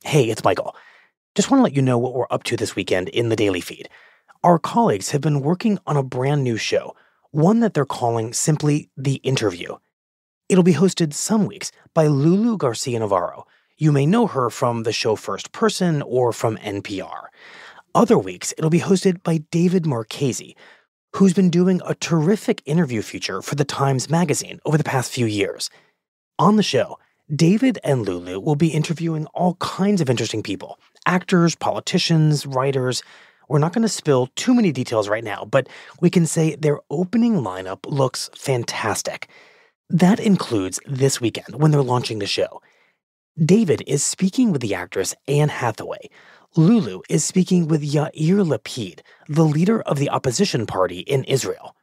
Hey, it's Michael. Just want to let you know what we're up to this weekend in the daily feed. Our colleagues have been working on a brand new show, one that they're calling simply The Interview. It'll be hosted some weeks by Lulu Garcia Navarro. You may know her from the show First Person or from NPR. Other weeks, it'll be hosted by David Marchese, who's been doing a terrific interview feature for the Times Magazine over the past few years. On the show, David and Lulu will be interviewing all kinds of interesting people. Actors, politicians, writers. We're not going to spill too many details right now, but we can say their opening lineup looks fantastic. That includes this weekend when they're launching the show. David is speaking with the actress Anne Hathaway. Lulu is speaking with Yair Lapid, the leader of the opposition party in Israel.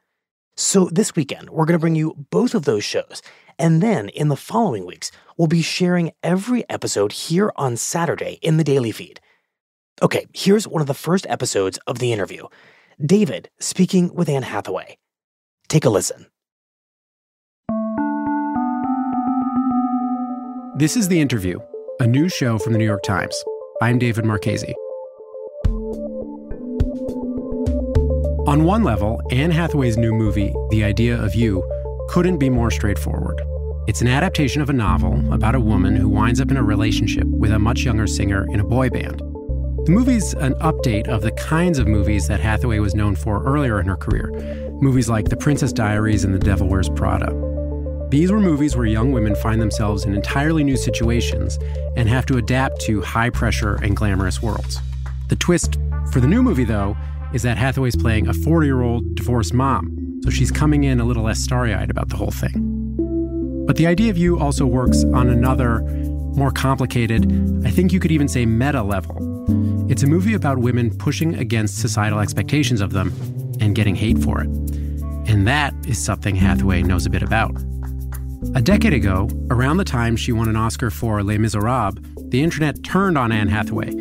So this weekend, we're going to bring you both of those shows. And then in the following weeks, we'll be sharing every episode here on Saturday in the daily feed. Okay, here's one of the first episodes of The Interview. David speaking with Anne Hathaway. Take a listen. This is The Interview, a news show from the New York Times. I'm David Marchese. On one level, Anne Hathaway's new movie, The Idea of You, couldn't be more straightforward. It's an adaptation of a novel about a woman who winds up in a relationship with a much younger singer in a boy band. The movie's an update of the kinds of movies that Hathaway was known for earlier in her career, movies like The Princess Diaries and The Devil Wears Prada. These were movies where young women find themselves in entirely new situations and have to adapt to high-pressure and glamorous worlds. The twist for the new movie, though, is that Hathaway's playing a 40-year-old divorced mom, so she's coming in a little less starry-eyed about the whole thing. But The Idea of You also works on another, more complicated, I think you could even say meta level. It's a movie about women pushing against societal expectations of them and getting hate for it. And that is something Hathaway knows a bit about. A decade ago, around the time she won an Oscar for Les Miserables, the internet turned on Anne Hathaway.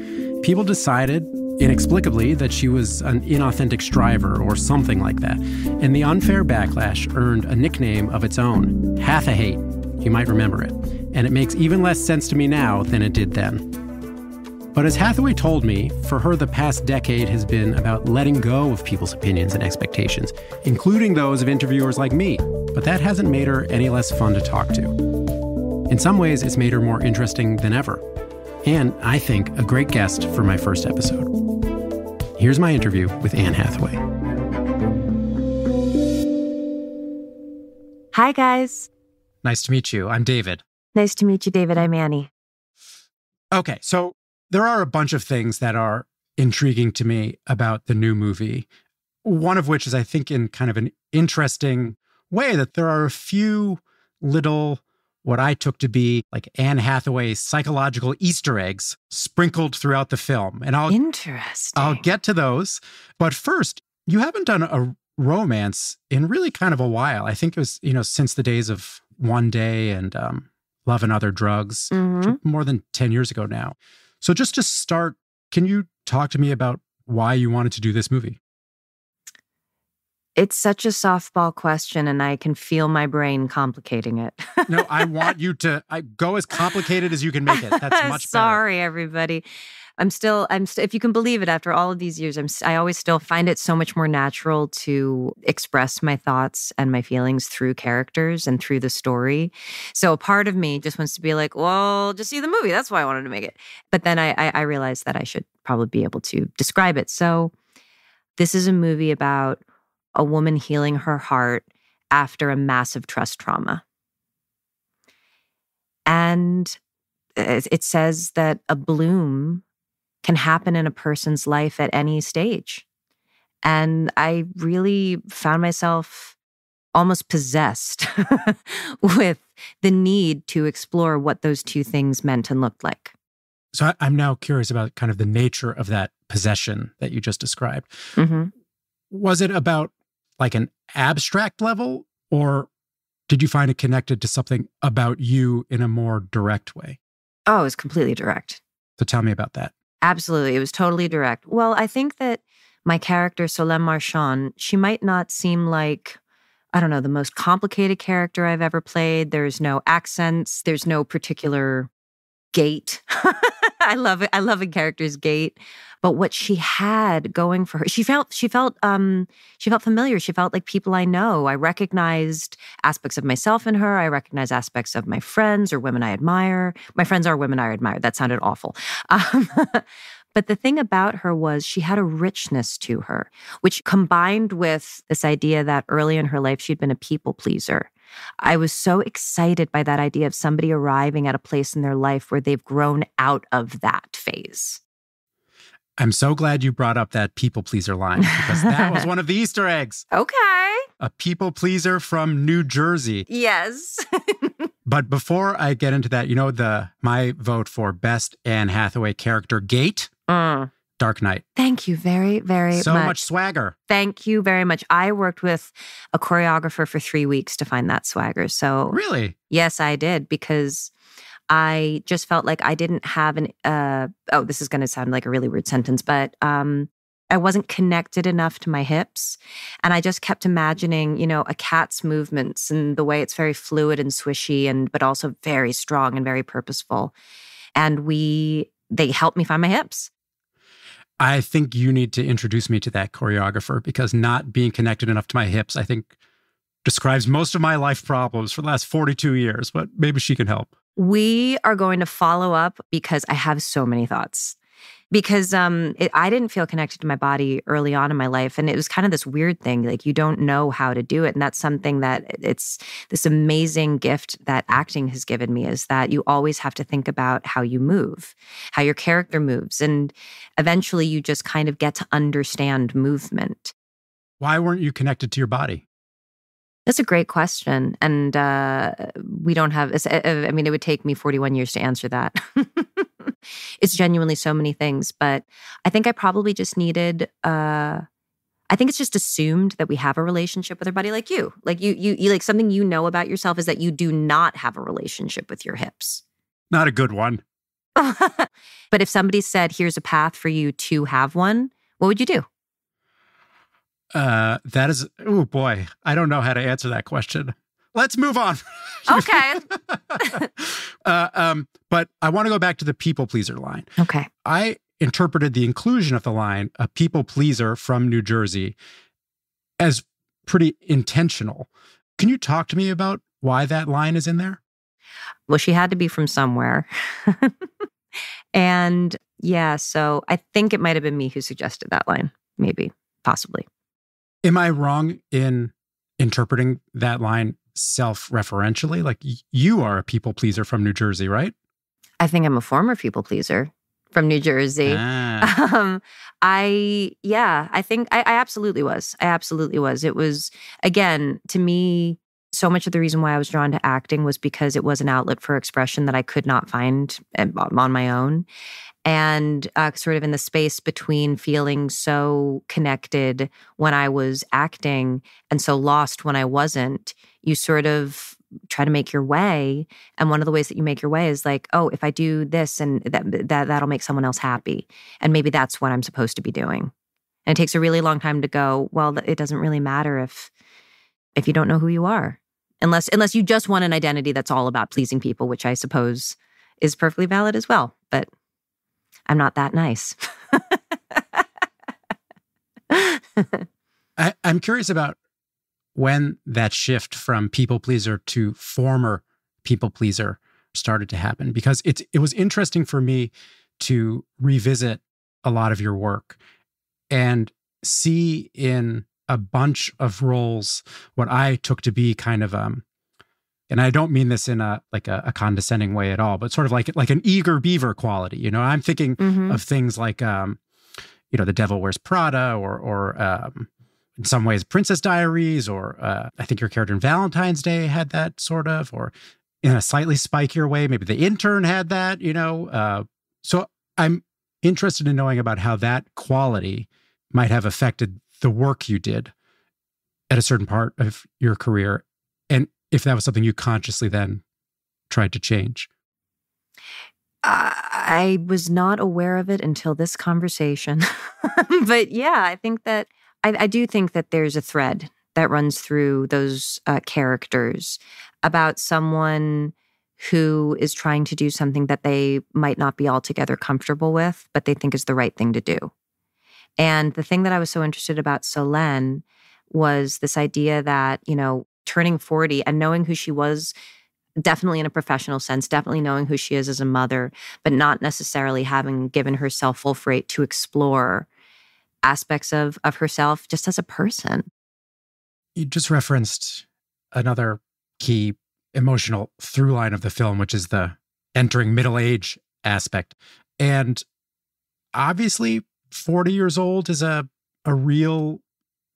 People decided, inexplicably, that she was an inauthentic striver or something like that. And the unfair backlash earned a nickname of its own, Hathahate. You might remember it. And it makes even less sense to me now than it did then. But as Hathaway told me, for her the past decade has been about letting go of people's opinions and expectations, including those of interviewers like me. But that hasn't made her any less fun to talk to. In some ways, it's made her more interesting than ever. And, I think, a great guest for my first episode. Here's my interview with Anne Hathaway. Hi, guys. Nice to meet you. I'm David. Nice to meet you, David. I'm Annie. Okay, so there are a bunch of things that are intriguing to me about the new movie. One of which is, I think, in kind of an interesting way, that there are a few little, what I took to be like Anne Hathaway psychological Easter eggs sprinkled throughout the film. And I'll get to those. But first, you haven't done a romance in really kind of a while. I think it was, since the days of One Day and Love and Other Drugs, more than 10 years ago now. So just to start, can you talk to me about why you wanted to do this movie? It's such a softball question, and I can feel my brain complicating it. No, I want you to go as complicated as you can make it. That's much better. Sorry, everybody. I'm still, if you can believe it, after all of these years, I always still find it so much more natural to express my thoughts and my feelings through characters and through the story. So a part of me just wants to be like, well, just see the movie. That's why I wanted to make it. But then I realized that I should probably be able to describe it. So this is a movie about a woman healing her heart after a massive trust trauma. And it says that a bloom can happen in a person's life at any stage. And I really found myself almost possessed with the need to explore what those two things meant and looked like. So I'm now curious about kind of the nature of that possession that you just described. Mm-hmm. Was it about like an abstract level, or did you find it connected to something about you in a more direct way? Oh, it was completely direct. So tell me about that. Absolutely. It was totally direct. Well, I think that my character, Solène Marchand, she might not seem like, I don't know, the most complicated character I've ever played. There's no accents. There's no particular gait. I love it. I love a character's gait. But what she had going for her, she felt familiar. She felt like people I know. I recognized aspects of myself in her. I recognized aspects of my friends or women I admire. My friends are women I admire. That sounded awful. But the thing about her was she had a richness to her, which combined with this idea that early in her life, she'd been a people pleaser. I was so excited by that idea of somebody arriving at a place in their life where they've grown out of that phase. I'm so glad you brought up that people pleaser line because that was one of the Easter eggs. Okay. A people pleaser from New Jersey. Yes. But before I get into that, my vote for best Anne Hathaway character gait, Dark Knight. Thank you very, very much. So much swagger. Thank you very much. I worked with a choreographer for 3 weeks to find that swagger. So really? Yes, I did, because I just felt like I didn't have this is going to sound like a really weird sentence, but I wasn't connected enough to my hips. And I just kept imagining, a cat's movements and the way it's very fluid and swishy, but also very strong and very purposeful. And they helped me find my hips. I think you need to introduce me to that choreographer because not being connected enough to my hips, I think, describes most of my life problems for the last 42 years, but maybe she can help. We are going to follow up because I have so many thoughts. Because I didn't feel connected to my body early on in my life. And it was kind of this weird thing, like you don't know how to do it. And that's something that it's this amazing gift that acting has given me, is that you always have to think about how you move, how your character moves. And eventually you just kind of get to understand movement. Why weren't you connected to your body? That's a great question. And we don't have, it would take me 41 years to answer that. It's genuinely so many things, but I think I probably just needed, I think it's just assumed that we have a relationship with our body like you. Like you like something you know about yourself is that you do not have a relationship with your hips. Not a good one. But if somebody said, here's a path for you to have one, what would you do? That is, oh boy, I don't know how to answer that question. Let's move on. Okay. But I want to go back to the people pleaser line. Okay. I interpreted the inclusion of the line, a people pleaser from New Jersey, as pretty intentional. Can you talk to me about why that line is in there? Well, she had to be from somewhere. And yeah, so I think it might have been me who suggested that line. Maybe, possibly. Am I wrong in interpreting that line self-referentially? Like you are a people pleaser from New Jersey, right? I think I'm a former people pleaser from New Jersey. I think I absolutely was. I absolutely was. It was, again, to me, so much of the reason why I was drawn to acting was because it was an outlet for expression that I could not find on my own. And sort of in the space between feeling so connected when I was acting and so lost when I wasn't, you sort of try to make your way. And one of the ways that you make your way is like, oh, if I do this and that'll make someone else happy. And maybe that's what I'm supposed to be doing. And it takes a really long time to go, well, it doesn't really matter if you don't know who you are. Unless you just want an identity that's all about pleasing people, which I suppose is perfectly valid as well. But I'm not that nice. I'm curious about when that shift from people pleaser to former people pleaser started to happen, because it was interesting for me to revisit a lot of your work and see in a bunch of roles what I took to be kind of and I don't mean this in a condescending way at all, but sort of like an eager beaver quality. I'm thinking of things like The Devil Wears Prada, or in some ways Princess Diaries, or I think your character in Valentine's Day had that sort of, or in a slightly spikier way, maybe The Intern had that. So I'm interested in knowing about how that quality might have affected the work you did at a certain part of your career, and if that was something you consciously then tried to change. I was not aware of it until this conversation. But yeah, I think that I do think that there's a thread that runs through those characters about someone who is trying to do something that they might not be altogether comfortable with, but they think is the right thing to do. And the thing that I was so interested about Solène was this idea that, turning 40 and knowing who she was, definitely in a professional sense, definitely knowing who she is as a mother, but not necessarily having given herself full freight to explore aspects of herself just as a person. You just referenced another key emotional through line of the film, which is the entering middle age aspect. And obviously, 40 years old is a real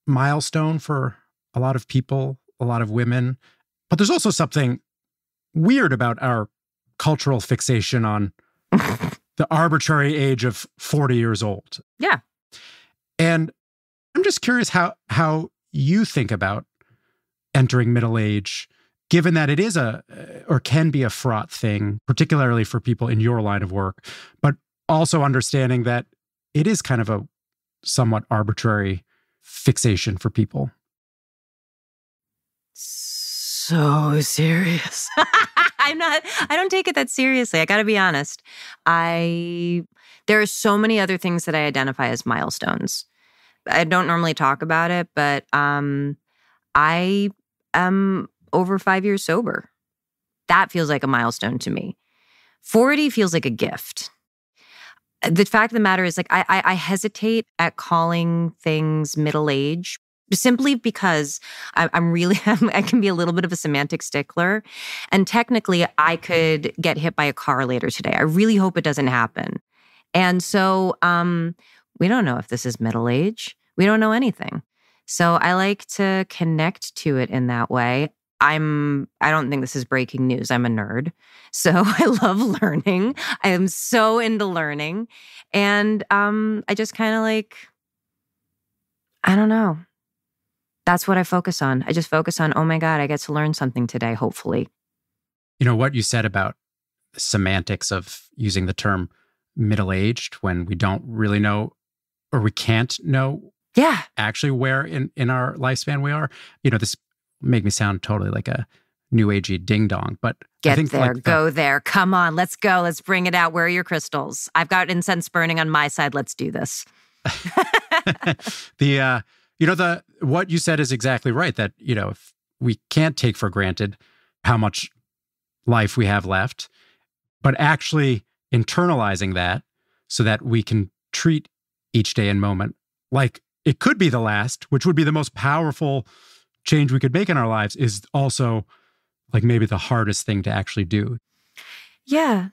milestone for a lot of people, a lot of women. But there's also something weird about our cultural fixation on the arbitrary age of 40 years old. Yeah. And I'm just curious how you think about entering middle age, given that it is or can be a fraught thing, particularly for people in your line of work, but also understanding that it is kind of a somewhat arbitrary fixation for people. So serious. I don't take it that seriously. I got to be honest. There are so many other things that I identify as milestones. I don't normally talk about it, but I am over 5 years sober. That feels like a milestone to me. 40 feels like a gift. The fact of the matter is, I hesitate at calling things middle age simply because I can be a little bit of a semantic stickler. And technically, I could get hit by a car later today. I really hope it doesn't happen. And so we don't know if this is middle age. We don't know anything. So I like to connect to it in that way. I don't think this is breaking news. I'm a nerd. So I love learning. I am so into learning. And I just kind of I don't know. That's what I focus on. I just focus on, oh my God, I get to learn something today, hopefully. You know, what you said about the semantics of using the term middle-aged when we don't really know, or we can't know actually where in our lifespan we are. This make me sound totally like a new agey ding dong, but get I think there, go there. Come on, let's go. Let's bring it out. Where are your crystals? I've got incense burning on my side. Let's do this. What you said is exactly right. That if we can't take for granted how much life we have left, but actually internalizing that so that we can treat each day and moment like it could be the last, which would be the most powerful change we could make in our lives, is also maybe the hardest thing to actually do. Yeah.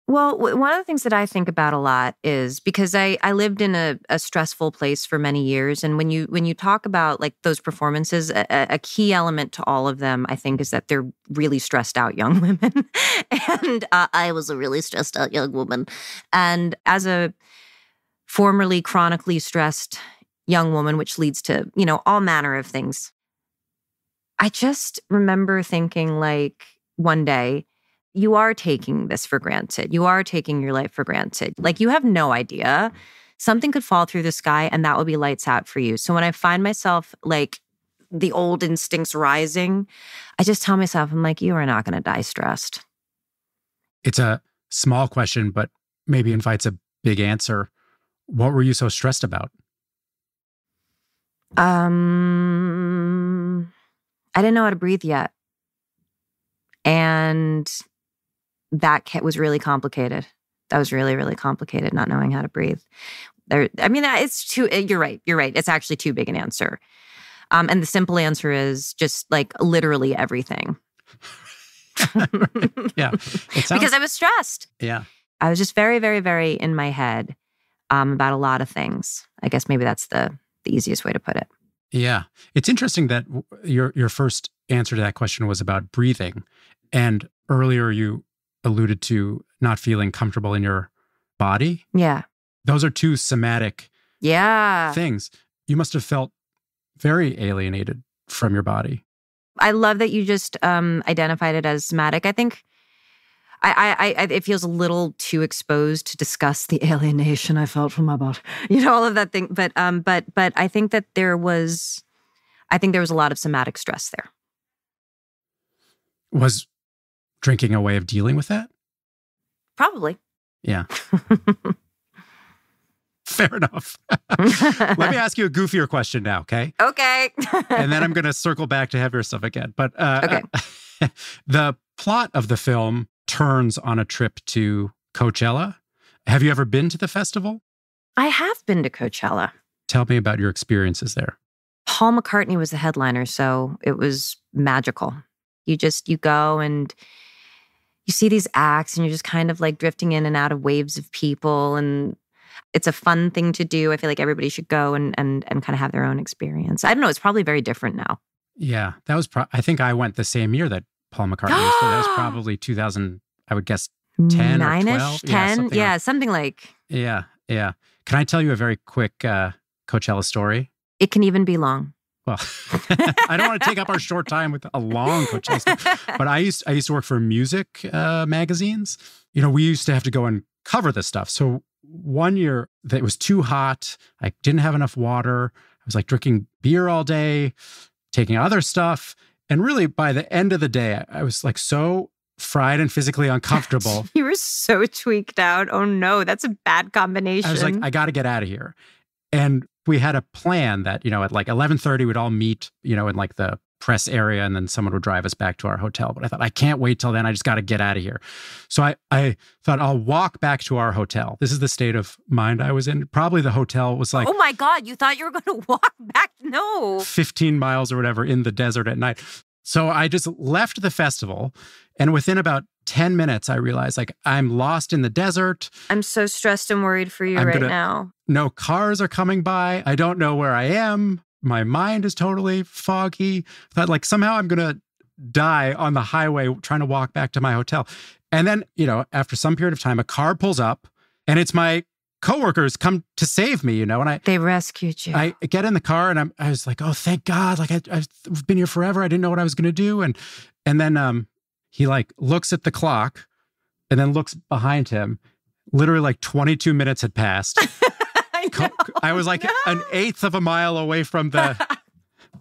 Well, one of the things that I think about a lot is because I lived in a stressful place for many years. And when you talk about those performances, a key element to all of them, I think, is that they're really stressed out young women. And I was a really stressed out young woman. And as a formerly chronically stressed young woman, which leads to, all manner of things, I just remember thinking one day, you are taking this for granted. You are taking your life for granted. You have no idea. Something could fall through the sky and that will be lights out for you. So when I find myself the old instincts rising, I just tell myself, I'm you are not going to die stressed. It's a small question, but maybe invites a big answer. What were you so stressed about? I didn't know how to breathe yet. And that was really complicated. That was really, really complicated, not knowing how to breathe. It's too, you're right. It's actually too big an answer. And the simple answer is just literally everything. Yeah. Because I was stressed. Yeah. I was just very, very, very in my head about a lot of things. I guess maybe that's the easiest way to put it. Yeah. It's interesting that your first answer to that question was about breathing. And earlier you alluded to not feeling comfortable in your body. Yeah. Those are two somatic things. You must have felt very alienated from your body. I love that you just identified it as somatic. I think it feels a little too exposed to discuss the alienation I felt from my body. All of that thing. But I think that there was a lot of somatic stress there. Was drinking a way of dealing with that? Probably. Yeah. Fair enough. Let me ask you a goofier question now, okay? Okay. And then I'm going to circle back to heavier stuff again. But okay. The plot of the film turns on a trip to Coachella. Have you ever been to the festival? I have been to Coachella. Tell me about your experiences there. Paul McCartney was the headliner, so it was magical. You go and you see these acts and you're just kind of like drifting in and out of waves of people, and it's a fun thing to do. I feel like everybody should go and kind of have their own experience. I don't know. It's probably very different now. Yeah, that was. I think I went the same year that Paul McCartney was. So that was probably 2000. I would guess 10 or 12. 10. Something like. Yeah. Can I tell you a very quick Coachella story? It can even be long. Well, I don't want to take up our short time with a long Coachella story, but I used to work for music magazines. You know, we used to have to go and cover this stuff. So one year that it was too hot. I didn't have enough water. I was like drinking beer all day, taking other stuff. And really by the end of the day, I was like so fried and physically uncomfortable. You were so tweaked out. Oh no, that's a bad combination. I was like, I got to get out of here. And we had a plan that, you know, at like 11:30, we'd all meet, you know, in like the press area, and then someone would drive us back to our hotel. But I thought, I can't wait till then. I just got to get out of here. So I thought I'll walk back to our hotel. This is the state of mind I was in. Probably the hotel was like, oh my God, you thought you were going to walk back? No. 15 miles or whatever in the desert at night. So I just left the festival. And within about 10 minutes, I realized like I'm lost in the desert. I'm so stressed and worried for you now. No cars are coming by. I don't know where I am. My mind is totally foggy. I thought like somehow I'm going to die on the highway trying to walk back to my hotel. And then, you know, after some period of time, a car pulls up and it's my coworkers come to save me, you know, and they rescued you. I get in the car and I was like, oh, thank God. Like I've been here forever. I didn't know what I was going to do. And then he like looks at the clock and then looks behind him. Literally like 22 minutes had passed. I was like an eighth of a mile away from I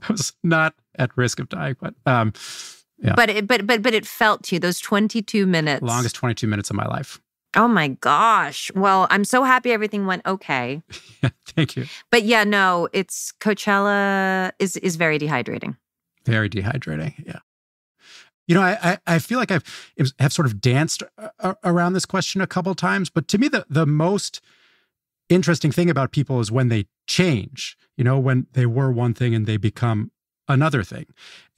was not at risk of dying, but yeah. But it felt to you, those 22 minutes. Longest 22 minutes of my life. Oh my gosh. Well, I'm so happy everything went okay. Yeah, thank you. But yeah, no, it's Coachella is very dehydrating. Very dehydrating, yeah. You know, I feel like I've sort of danced around this question a couple of times, but to me, the most interesting thing about people is when they change, you know, when they were one thing and they become another thing.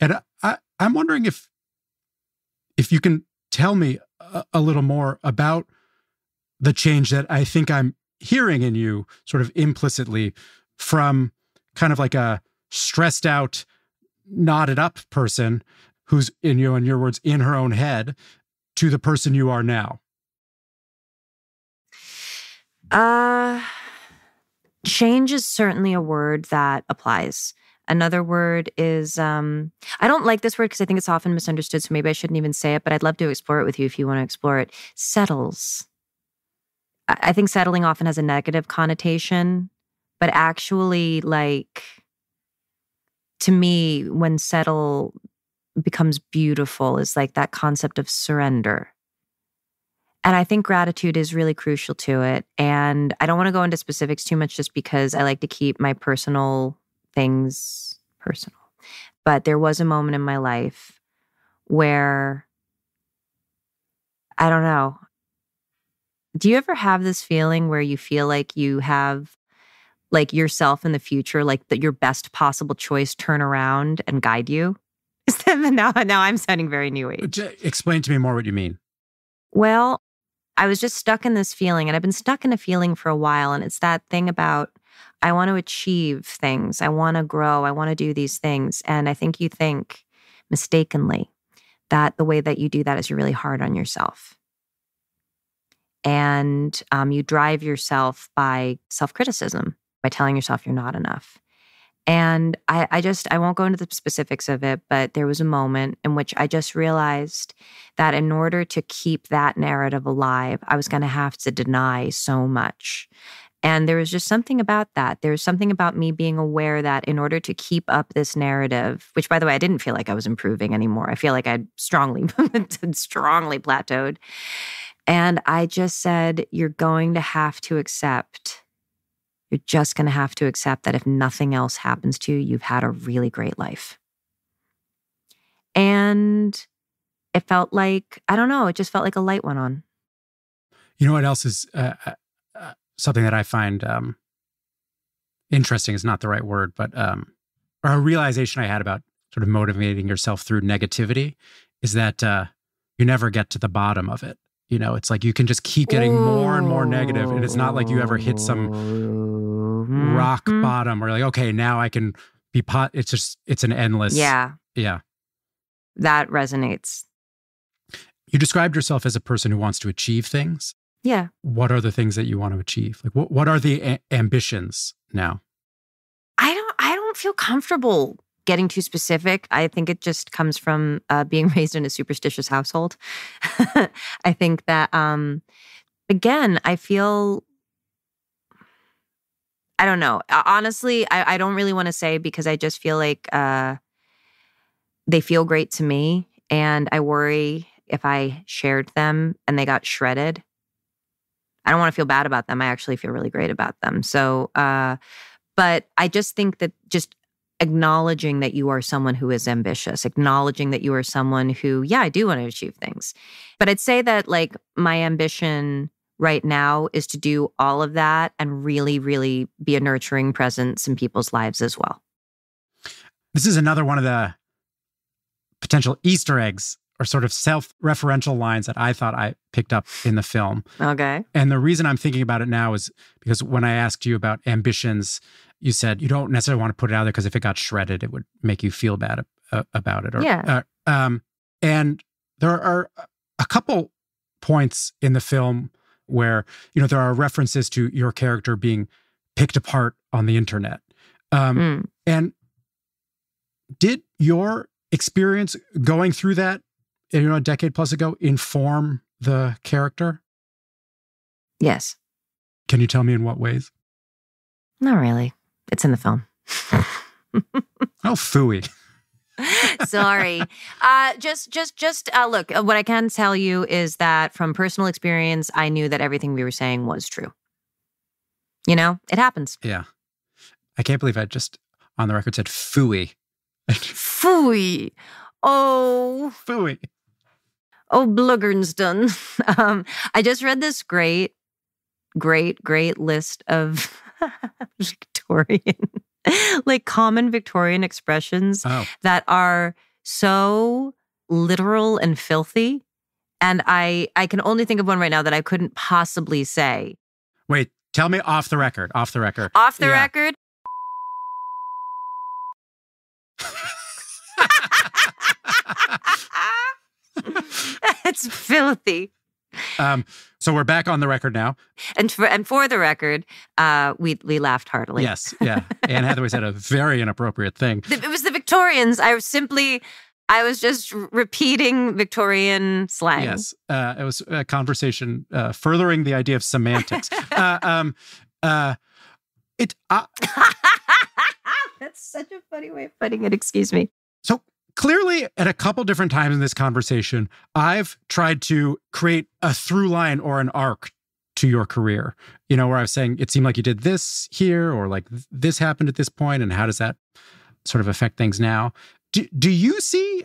And I'm wondering if you can tell me a little more about the change that I think I'm hearing in you sort of implicitly from kind of like a stressed out, knotted up person who's in your words, in her own head to the person you are now. Change is certainly a word that applies. Another word is, I don't like this word because I think it's often misunderstood, so maybe I shouldn't even say it, but I'd love to explore it with you if you want to explore it. Settles. I think settling often has a negative connotation, but actually, like, to me, when settle becomes beautiful is like that concept of surrender. And I think gratitude is really crucial to it. And I don't want to go into specifics too much just because I like to keep my personal things personal. But there was a moment in my life where, I don't know, do you ever have this feeling where you feel like you have like yourself in the future, like your best possible choice turn around and guide you? Now I'm sounding very new age. Explain to me more what you mean. Well, I was just stuck in this feeling, and I've been stuck in a feeling for a while. And it's that thing about, I want to achieve things. I want to grow. I want to do these things. And I think you think mistakenly that the way that you do that is you're really hard on yourself. And you drive yourself by self-criticism, by telling yourself you're not enough. And I won't go into the specifics of it, but there was a moment in which I just realized that in order to keep that narrative alive, I was going to have to deny so much. And there was just something about that. There's something about me being aware that in order to keep up this narrative, which by the way, I didn't feel like I was improving anymore. I feel like I'd strongly plateaued. And I just said, you're just going to have to accept that if nothing else happens to you, you've had a really great life. And it felt like, I don't know, it just felt like a light went on. You know what else is something that I find interesting is not the right word, but or a realization I had about sort of motivating yourself through negativity is that you never get to the bottom of it. You know, it's like you can just keep getting more and more negative, and it's not like you ever hit some rock bottom or like, okay, now I can be it's an endless. Yeah. Yeah. That resonates. You described yourself as a person who wants to achieve things. Yeah. What are the things that you want to achieve? Like, what are the ambitions now? I don't feel comfortable getting too specific. I think it just comes from being raised in a superstitious household. I think that, again, I feel, I don't know. Honestly, I don't really want to say because I just feel like they feel great to me. And I worry if I shared them and they got shredded. I don't want to feel bad about them. I actually feel really great about them. So, but I just think that just acknowledging that you are someone who is ambitious, acknowledging that you are someone who, yeah, I do want to achieve things. But I'd say that like my ambition right now is to do all of that and really, really be a nurturing presence in people's lives as well. This is another one of the potential Easter eggs or sort of self-referential lines that I thought I picked up in the film. Okay. And the reason I'm thinking about it now is because when I asked you about ambitions, you said you don't necessarily want to put it out there because if it got shredded, it would make you feel bad about it. Yeah. And there are a couple points in the film where, you know, there are references to your character being picked apart on the internet. And did your experience going through that, you know, a decade plus ago inform the character? Yes. Can you tell me in what ways? Not really. It's in the film. Oh, phooey. Sorry. Look, what I can tell you is that from personal experience, I knew that everything we were saying was true. You know, it happens. Yeah. I can't believe I just on the record said phooey. Phooey. Oh. Phooey. Oh, Bluggernston. I just read this great list of common Victorian expressions that are so literal and filthy. And I can only think of one right now that I couldn't possibly say. Wait, tell me off the record. Off the record? It's filthy. So we're back on the record now. And for the record, we laughed heartily. Yes, yeah. Anne Hathaway said a very inappropriate thing. It was the Victorians. I was just repeating Victorian slang. Yes, it was a conversation furthering the idea of semantics. That's such a funny way of putting it. Excuse me. So clearly, at a couple different times in this conversation, I've tried to create a through line or an arc to your career. You know, where I was saying it seemed like you did this here, or like this happened at this point, and how does that sort of affect things now? Do you see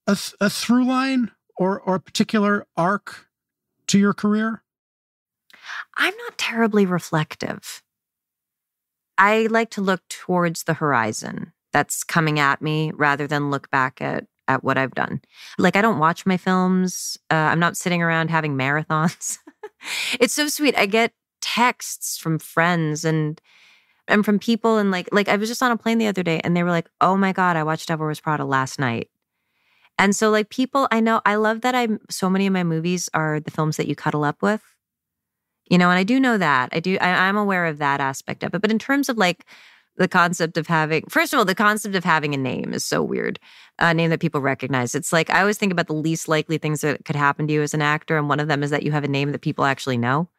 a through line or a particular arc to your career? I'm not terribly reflective. I like to look towards the horizon that's coming at me rather than look back at what I've done. Like, I don't watch my films. I'm not sitting around having marathons. It's so sweet. I get texts from friends and from people, and like I was just on a plane the other day and they were like, "Oh my God, I watched Devil Wears Prada last night." And so like people, I know, I love that so many of my movies are the films that you cuddle up with. You know, and I do know that. I'm aware of that aspect of it. But in terms of like the concept of having, first of all, the concept of having a name is so weird. A name that people recognize. It's like, I always think about the least likely things that could happen to you as an actor. And one of them is that you have a name that people actually know.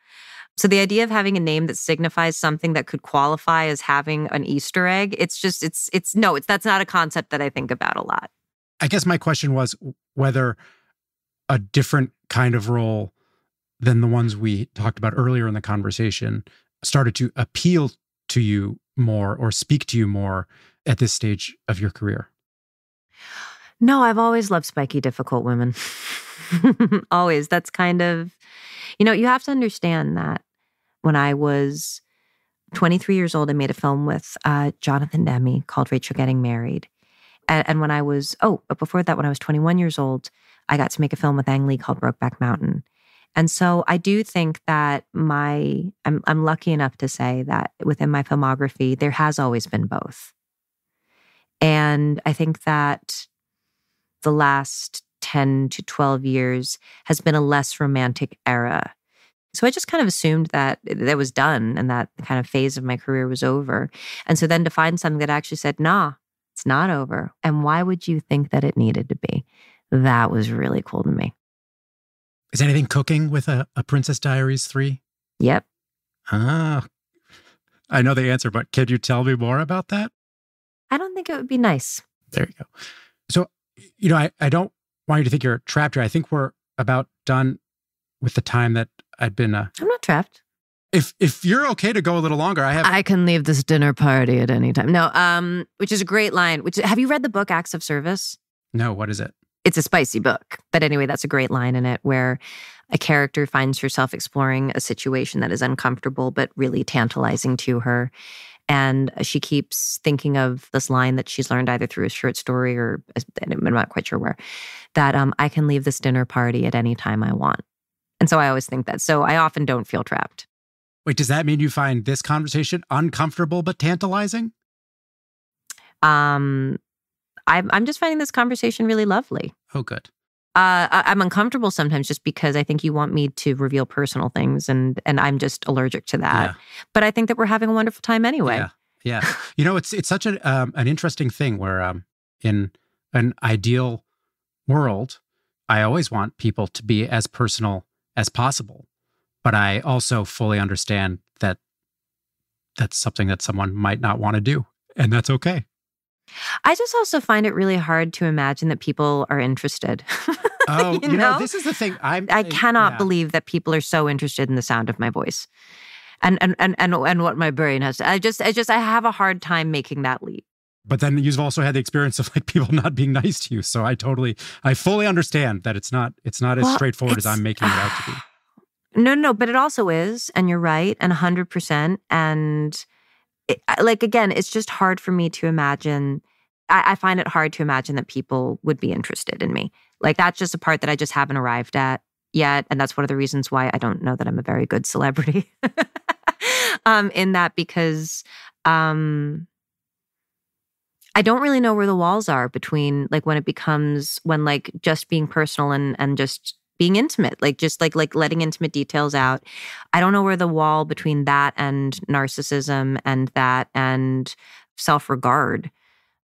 So the idea of having a name that signifies something that could qualify as having an Easter egg, that's not a concept that I think about a lot. I guess my question was whether a different kind of role than the ones we talked about earlier in the conversation started to appeal to you more or speak to you more at this stage of your career. No, I've always loved spiky, difficult women. Always. That's kind of, you have to understand that when I was 23 years old, I made a film with Jonathan Demme called Rachel Getting Married. And when I was, but before that, when I was 21 years old, I got to make a film with Ang Lee called Brokeback Mountain. And so I do think that I'm lucky enough to say that within my filmography, there has always been both. And I think that the last 10 to 12 years has been a less romantic era. So I just kind of assumed that that was done and that kind of phase of my career was over. And so then to find something that actually said, nah, it's not over. And why would you think that it needed to be? That was really cool to me. Is anything cooking with a Princess Diaries 3? Yep. Ah, I know the answer, but could you tell me more about that? I don't think it would be nice. There you go. So, I don't want you to think you're trapped here. I think we're about done with the time that I'd been. I'm not trapped. If you're okay to go a little longer, I can leave this dinner party at any time. No, which is a great line. Have you read the book Acts of Service? No, what is it? It's a spicy book. But anyway, that's a great line in it where a character finds herself exploring a situation that is uncomfortable but really tantalizing to her. And she keeps thinking of this line that she's learned either through a short story or I'm not quite sure where, that I can leave this dinner party at any time I want. And so I always think that. So I often don't feel trapped. Wait, does that mean you find this conversation uncomfortable but tantalizing? I'm just finding this conversation really lovely. Oh, good. I'm uncomfortable sometimes just because I think you want me to reveal personal things and I'm just allergic to that. Yeah. But I think that we're having a wonderful time anyway. Yeah. It's such an interesting thing where in an ideal world, I always want people to be as personal as possible. But I also fully understand that that's something that someone might not want to do. And that's okay. I just also find it really hard to imagine that people are interested. Oh, this is the thing. I cannot believe that people are so interested in the sound of my voice and what my brain has. I have a hard time making that leap. But then you've also had the experience of people not being nice to you. So I fully understand that it's not as straightforward as I'm making it out to be. No, but it also is. And you're right. And 100%. And again, it's just hard for me to imagine. I find it hard to imagine that people would be interested in me. That's just a part that I just haven't arrived at yet. And that's one of the reasons why I don't know that I'm a very good celebrity in that, because I don't really know where the walls are between when just being personal and just being intimate, letting intimate details out. I don't know where the wall between that and narcissism and self-regard.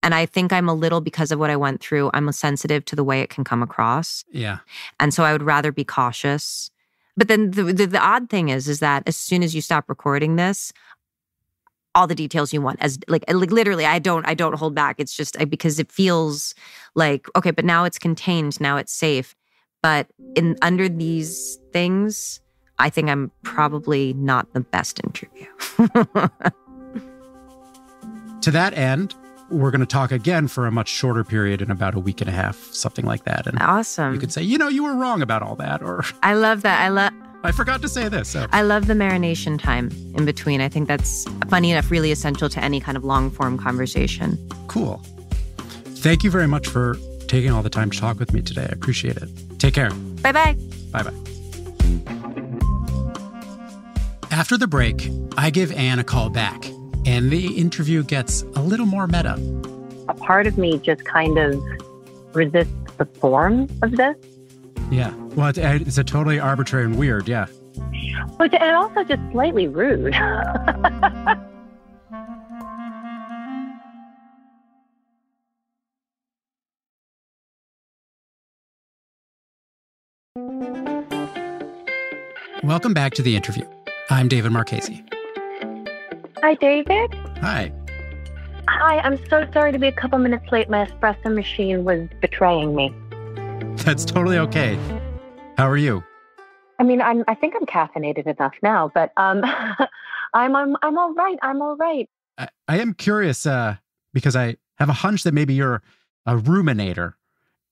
And I think I'm a little, because of what I went through, I'm sensitive to the way it can come across. Yeah. And so I would rather be cautious. But then the odd thing is that as soon as you stop recording this, all the details you want, as literally, I don't hold back. It's just because it feels like, okay, but now it's contained, now it's safe. But under these things, I think I'm probably not the best interview. To that end, we're going to talk again for a much shorter period in about a week and a half, something like that. And awesome. You could say, you were wrong about all that. Or I love that. I forgot to say this. So. I love the marination time in between. I think that's, funny enough, really essential to any kind of long-form conversation. Cool. Thank you very much for taking all the time to talk with me today. I appreciate it. Take care. Bye-bye. Bye-bye. After the break, I give Anne a call back, and the interview gets a little more meta. A part of me just kind of resists the form of this. Yeah. Well, it's a totally arbitrary and weird, yeah. But and also just slightly rude. Welcome back to the interview. I'm David Marchese. Hi, David. Hi. Hi, I'm so sorry to be a couple minutes late. My espresso machine was betraying me. That's totally okay. How are you? I mean, I think I'm caffeinated enough now, but I'm all right. I'm all right. I am curious because I have a hunch that maybe you're a ruminator.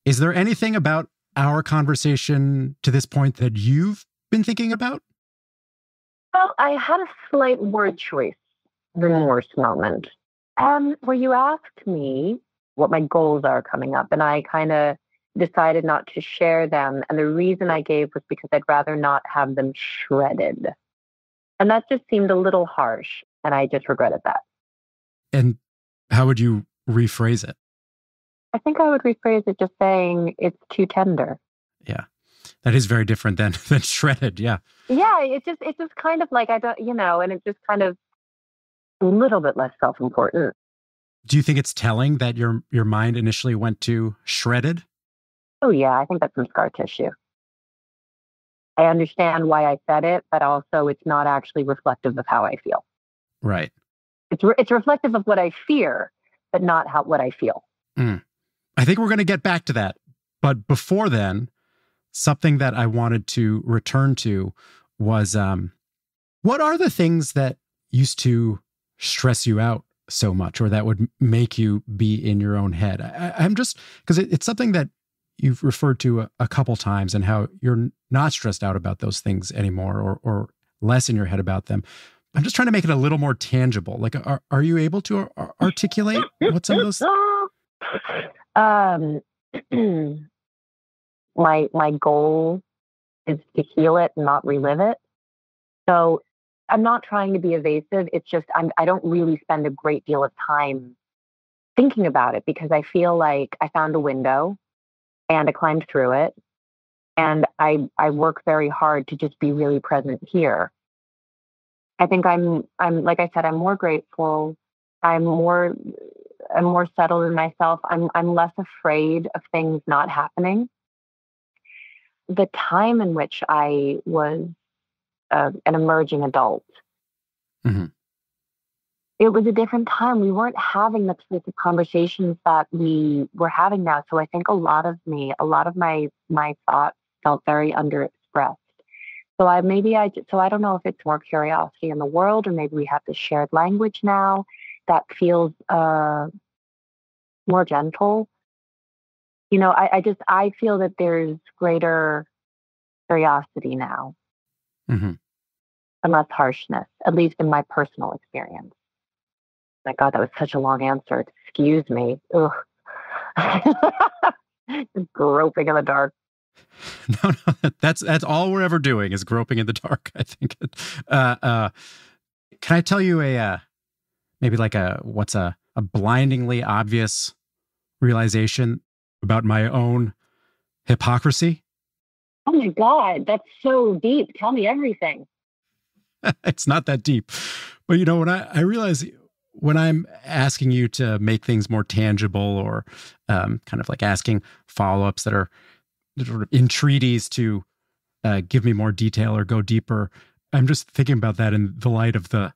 Is there anything about our conversation to this point that you've been thinking about? Well, I had a slight word choice remorse moment. Where you asked me what my goals are coming up, and I kind of decided not to share them. And the reason I gave was because I'd rather not have them shredded. And that just seemed a little harsh, and I just regretted that. And how would you rephrase it? I think I would rephrase it just saying it's too tender. Yeah. That is very different than shredded. Yeah. Yeah, it's just kind of like I don't, and it's just kind of a little bit less self-important. Do you think it's telling that your mind initially went to shredded? Oh yeah, I think that's some scar tissue. I understand why I said it, but also it's not actually reflective of how I feel. Right. It's reflective of what I fear, but not what I feel. I think we're going to get back to that. But before then, something that I wanted to return to was what are the things that used to stress you out so much or that would make you be in your own head? I'm just, because it's something that you've referred to a couple times and how you're not stressed out about those things anymore or less in your head about them. I'm just trying to make it a little more tangible. Like, are you able to articulate what some of those? My goal is to heal it and not relive it. So I'm not trying to be evasive. It's just I don't really spend a great deal of time thinking about it because I feel like I found a window and I climbed through it. And I work very hard to just be really present here. I think I'm like I said, I'm more grateful. I'm more settled in myself. I'm less afraid of things not happening. The time in which I was an emerging adult, Mm-hmm. it was a different time. We weren't having the types of conversations that we were having now. So I think a lot of my thoughts felt very underexpressed. So I don't know if it's more curiosity in the world or maybe we have this shared language now that feels more gentle. I feel that there's greater curiosity now Mm-hmm. and less harshness, at least in my personal experience. My God, that was such a long answer. Excuse me. Ugh. Just groping in the dark. No, that's all we're ever doing is groping in the dark, I think. Can I tell you maybe like what's a blindingly obvious realization about my own hypocrisy? Oh my God, that's so deep. Tell me everything. It's not that deep. But when I realize when I'm asking you to make things more tangible or kind of like asking follow-ups that are sort of entreaties to give me more detail or go deeper, I'm just thinking about that in the light of the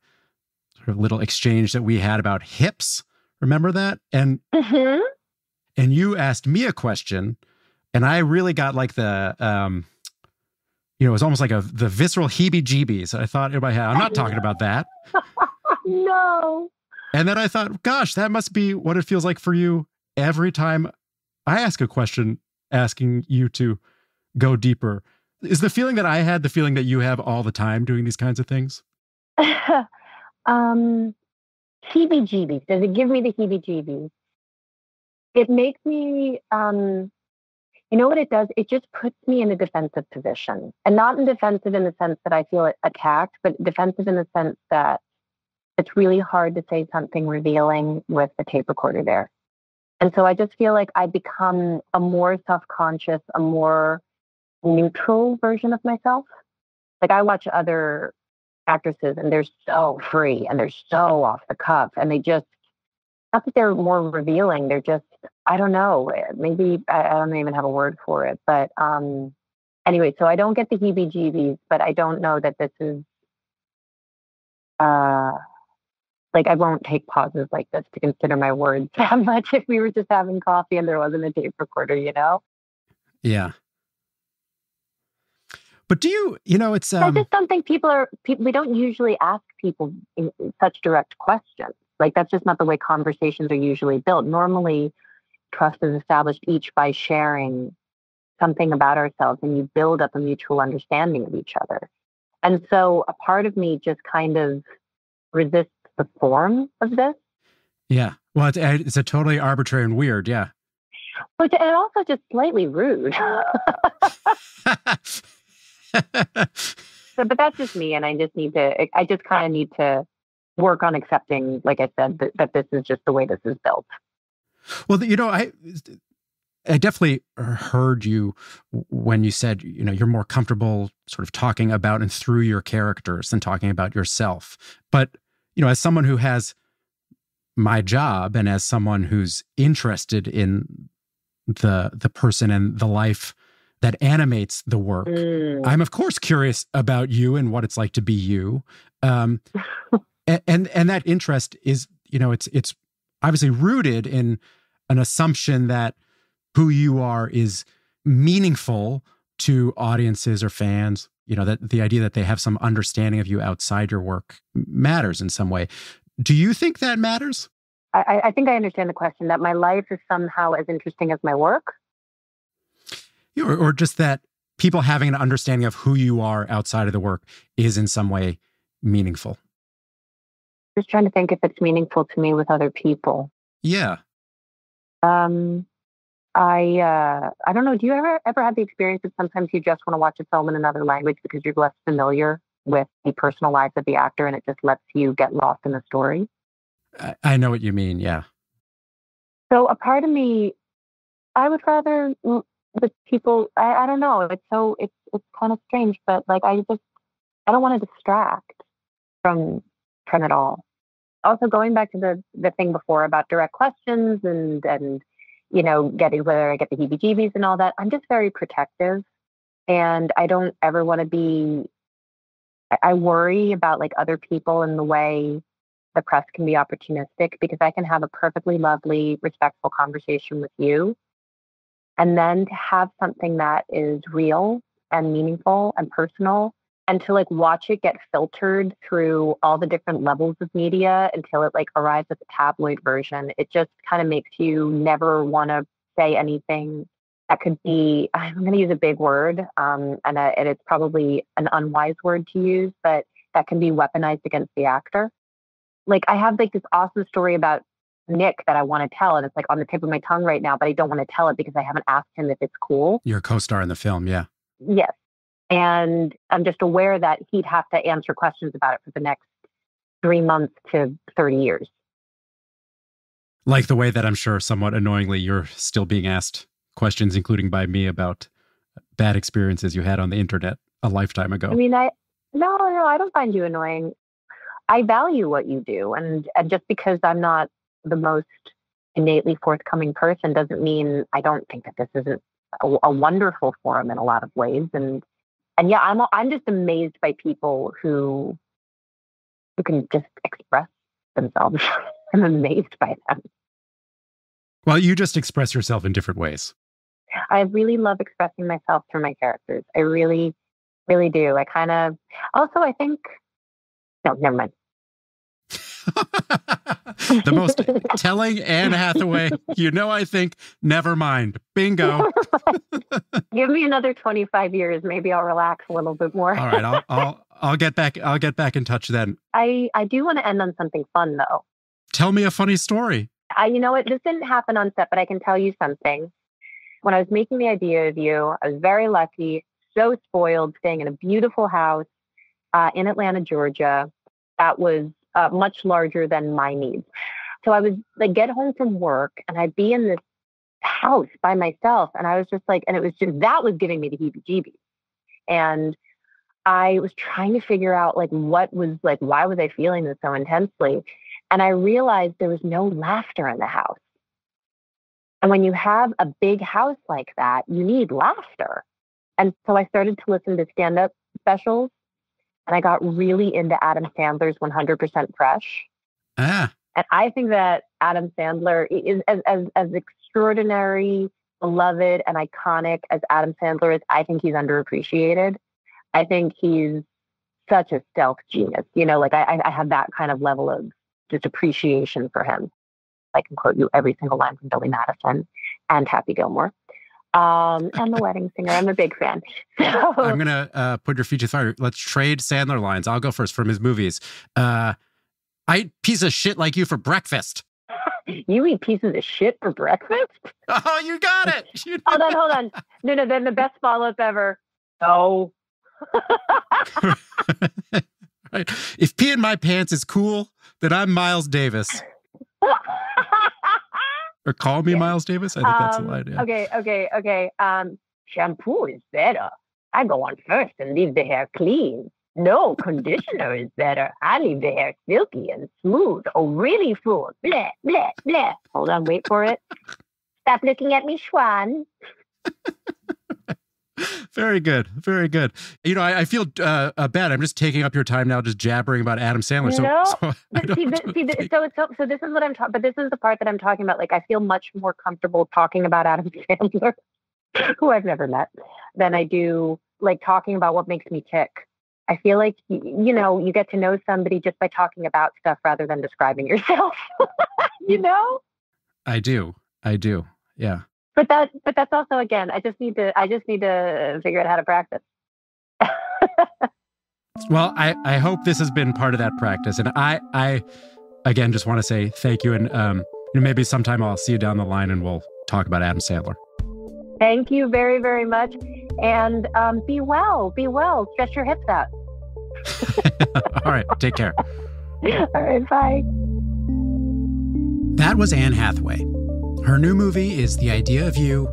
sort of little exchange that we had about hips. Remember that? And and you asked me a question, and I really got like the it was almost like the visceral heebie-jeebies. I thought in my head, I'm not talking about that. No. And then I thought, gosh, that must be what it feels like for you every time I ask a question, asking you to go deeper. Is the feeling that I had the feeling that you have all the time doing these kinds of things? Heebie-jeebies. Does it give me the heebie-jeebies? It makes me, you know what it does? It just puts me in a defensive position. And not in defensive in the sense that I feel attacked, but defensive in the sense that it's really hard to say something revealing with the tape recorder there. And so I just feel like I become a more self-conscious, a more neutral version of myself. Like I watch other actresses and they're so free and they're so off the cuff and they just, not that they're more revealing, they're just, I don't know, maybe I don't even have a word for it. But anyway, so I don't get the heebie-jeebies, but I don't know that this is uh, like I won't take pauses like this to consider my words that much if we were just having coffee and there wasn't a tape recorder, you know? Yeah. But do you, it's I just don't think we don't usually ask people in such direct questions. Like that's just not the way conversations are usually built. Normally, trust is established each by sharing something about ourselves and you build up a mutual understanding of each other. And so a part of me just kind of resists the form of this. Yeah. Well, it's a totally arbitrary and weird. Yeah. But and also just slightly rude. But that's just me. And I just kind of need to work on accepting, like I said, that this is just the way this is built. Well, I definitely heard you when you said, you're more comfortable sort of talking about and through your characters than talking about yourself. But, as someone who has my job and as someone who's interested in the person and the life that animates the work, I'm of course curious about you and what it's like to be you. And that interest is, it's obviously rooted in an assumption that who you are is meaningful to audiences or fans, that the idea that they have some understanding of you outside your work matters in some way. Do you think that matters? I think I understand the question, that my life is somehow as interesting as my work. Or just that people having an understanding of who you are outside of the work is in some way meaningful. Just trying to think if it's meaningful to me with other people. Yeah. I don't know. Do you ever have the experience that sometimes you just want to watch a film in another language because you're less familiar with the personal lives of the actor and it just lets you get lost in the story? I know what you mean. Yeah. So a part of me, I would rather with people. I don't know. It's kind of strange, but like I don't want to distract from it all. Also, going back to the thing before about direct questions and getting whether I get the heebie-jeebies and all that, I'm just very protective, and I don't ever want to be. I worry about like other people and the way the press can be opportunistic, because I can have a perfectly lovely, respectful conversation with you, and then to have something that is real and meaningful and personal, and to like watch it get filtered through all the different levels of media until it like arrives at the tabloid version. It just kind of makes you never want to say anything that could be, I'm going to use a big word, and it's probably an unwise word to use, but that can be weaponized against the actor. Like I have like this awesome story about Nick that I want to tell, and it's like on the tip of my tongue right now, but I don't want to tell it because I haven't asked him if it's cool. Your co-star in the film, yeah. Yes. And I'm just aware that he'd have to answer questions about it for the next 3 months to 30 years. Like the way that I'm sure somewhat annoyingly you're still being asked questions, including by me, about bad experiences you had on the internet a lifetime ago. I mean, no, I don't find you annoying. I value what you do. And just because I'm not the most innately forthcoming person doesn't mean I don't think that this isn't a wonderful forum in a lot of ways. And yeah, I'm just amazed by people who can just express themselves. I'm amazed by them. Well, you just express yourself in different ways. I really love expressing myself through my characters. I really, really do. I think, no, never mind. The most telling Anne Hathaway, I think, never mind. Bingo. Give me another 25 years. Maybe I'll relax a little bit more. All right. I'll get back in touch then. I do want to end on something fun though. Tell me a funny story. You know what? This didn't happen on set, but I can tell you something. When I was making the idea of you, I was very lucky, so spoiled, staying in a beautiful house in Atlanta, Georgia. That was much larger than my needs. So I would like get home from work and I'd be in this house by myself. And I was just like, and it was just, that was giving me the heebie-jeebies. And I was trying to figure out like, what was like, why was I feeling this so intensely? And I realized there was no laughter in the house. And when you have a big house like that, you need laughter. And so I started to listen to stand-up specials. and I got really into Adam Sandler's 100% Fresh. Ah. And I think that Adam Sandler is as extraordinary, beloved, and iconic as Adam Sandler is. I think he's underappreciated. I think he's such a stealth genius. You know, like I have that kind of level of just appreciation for him. I can quote you every single line from Billy Madison and Happy Gilmore. And The Wedding Singer. I'm a big fan. So, I'm going to put your feet to the fire. Let's trade Sandler lines. I'll go first from his movies. I eat piece of shit like you for breakfast. You eat pieces of shit for breakfast? Oh, you got it. Hold on. No, then the best follow-up ever. No. Right. If pee in my pants is cool, then I'm Miles Davis. Or call me Miles Davis. I think that's the line. Yeah. Okay. Shampoo is better. I go on first and leave the hair clean. No, conditioner is better. I leave the hair silky and smooth. Oh, really full. Bleh, bleh, bleh. Hold on, wait for it. Stop looking at me, Schwan. Very good. Very good. You know, I feel bad. I'm just taking up your time now, just jabbering about Adam Sandler. So this is what I'm talking. But this is the part that I'm talking about. Like, I feel much more comfortable talking about Adam Sandler, who I've never met, than I do like talking about what makes me tick. I feel like you know, you get to know somebody just by talking about stuff rather than describing yourself. You know. I do. Yeah. But that's also, again, I just need to figure out how to practice. Well, I hope this has been part of that practice. And I again, just want to say thank you. And maybe sometime I'll see you down the line and we'll talk about Adam Sandler. Thank you very, very much. And be well. Stretch your hips out. All right. Take care. All right. Bye. That was Anne Hathaway. Her new movie is The Idea of You,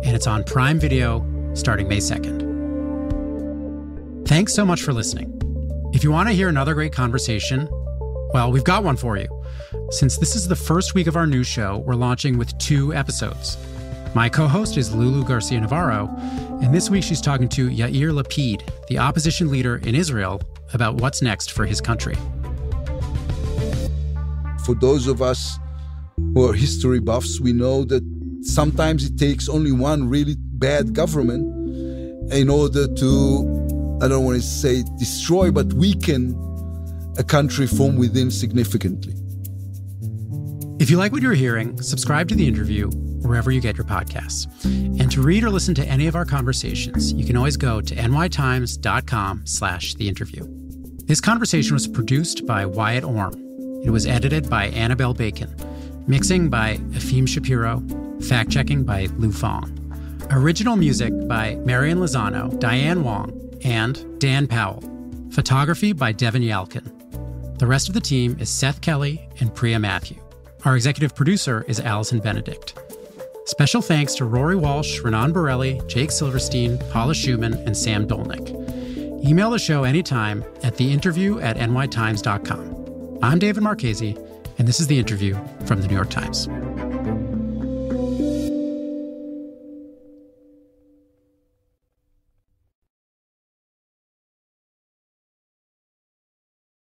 and it's on Prime Video starting May 2nd. Thanks so much for listening. If you want to hear another great conversation, well, we've got one for you. Since this is the first week of our new show, we're launching with 2 episodes. My co-host is Lulu Garcia-Navarro, and this week she's talking to Yair Lapid, the opposition leader in Israel, about what's next for his country. For those of us who are history buffs, we know that sometimes it takes only one really bad government in order to, I don't want to say destroy, but weaken a country from within significantly. If you like what you're hearing, subscribe to The Interview wherever you get your podcasts. And to read or listen to any of our conversations, you can always go to nytimes.com/theinterview. This conversation was produced by Wyatt Orm. It was edited by Annabelle Bacon. Mixing by Efim Shapiro. Fact-checking by Lou Fong. Original music by Marian Lozano, Diane Wong, and Dan Powell. Photography by Devin Yalkin. The rest of the team is Seth Kelly and Priya Matthew. Our executive producer is Allison Benedict. Special thanks to Rory Walsh, Renan Borelli, Jake Silverstein, Paula Schumann, and Sam Dolnick. Email the show anytime at theinterview@nytimes.com. I'm David Marchese, and this is The Interview from The New York Times.